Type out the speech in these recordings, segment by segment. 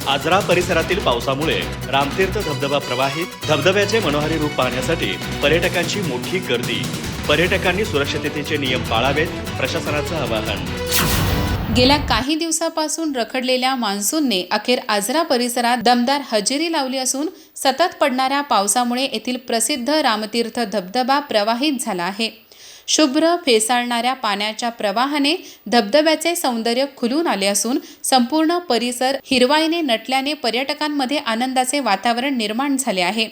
आजरा परिसरातील पावसामुळे रामतीर्थ धबधबा प्रवाहित. धबधब्याचे मनोहारी रूप पाहण्यासाठी पर्यटकांची मोठी गर्दी. पर्यटकांनी सुरक्षिततेचे नियम पाळावेत, प्रशासनाचं आवाहन. गेल्या काही दिवसापासून रखडलेल्या मान्सूनने अखेर आजरा परिसरात दमदार हजेरी लावली असून सतत पडणाऱ्या पावसामुळे येथील प्रसिद्ध रामतीर्थ धबधबा प्रवाहित झाला आहे. शुभ्र फेसाळणाऱ्या पाण्याच्या प्रवाहाने धबधब्याचे सौंदर्य खुलून आले असून संपूर्ण परिसर हिरवाईने नटल्याने पर्यटकांमध्ये आनंदाचे वातावरण निर्माण झाले आहे.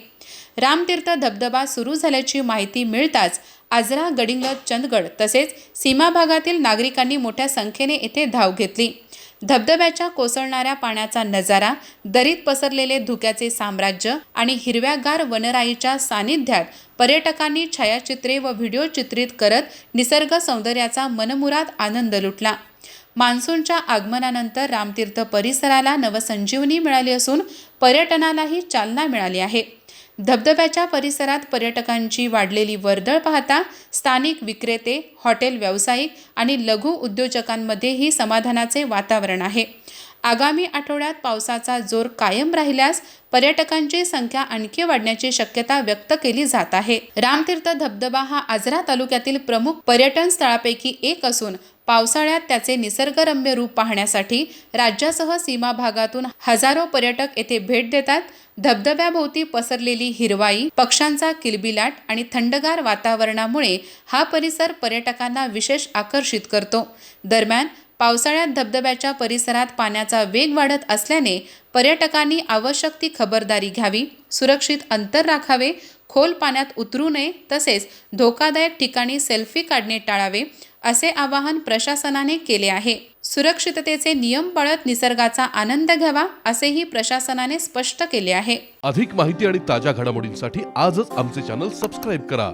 रामतीर्थ धबधबा सुरू झाल्याची माहिती मिळताच आजरा, गडिंग्लज, चंदगड तसेच सीमा भागातील नागरिकांनी मोठ्या संख्येने येथे धाव घेतली. धबधब्याच्या कोसळणाऱ्या पाण्याचा नजारा, दरीत पसरलेले धुक्याचे साम्राज्य आणि हिरव्यागार वनराईच्या सानिध्यात पर्यटकांनी छायाचित्रे व व्हिडिओ चित्रित करत निसर्ग सौंदर्याचा मनमुराद आनंद लुटला. मान्सूनच्या आगमनानंतर रामतीर्थ परिसराला नवसंजीवनी मिळाली असून पर्यटनालाही चालना मिळाली आहे. धबधब्याच्या परिसरात पर्यटकांची वाढलेली वर्दळ पाहता स्थानिक विक्रेते, हॉटेल व्यावसायिक आणि लघु उद्योजकांमध्येही समाधानाचे वातावरण आहे. आगामी आठवड्यात पावसाचा जोर कायम राहिल्यास पर्यटकांची संख्या आणखी वाढण्याची शक्यता व्यक्त केली जात आहे. रामतीर्थ धबधबा हा आजरा तालुक्यातील प्रमुख पर्यटन स्थळापैकी एक असून पावसाळ्यात त्याचे निसर्गरम्य रूप पाहण्यासाठी राज्यासह सीमा भागातून हजारो पर्यटक येथे भेट देतात. धबधब्याभोवती पसरलेली हिरवाई, पक्ष्यांचा किलबिलाट आणि थंडगार वातावरणामुळे हा परिसर पर्यटकांना विशेष आकर्षित करतो. दरम्यान पावसाळ्यात धबधब्याच्या परिसरात पाण्याचा वेग वाढत असल्याने पर्यटकांनी आवश्यक ती खबरदारी घ्यावी, सुरक्षित अंतर राखावे, खोल पाण्यात उतरू नये तसेच धोकादायक ठिकाणी सेल्फी काढणे टाळावे असे आवाहन प्रशासनाने केले आहे. सुरक्षिततेचे नियम पाळत निसर्गाचा आनंद घ्यावा असेही प्रशासनाने स्पष्ट केले आहे. अधिक माहिती आणि ताज्या घडामोडींसाठी आजच आमचे चॅनल सबस्क्राईब करा.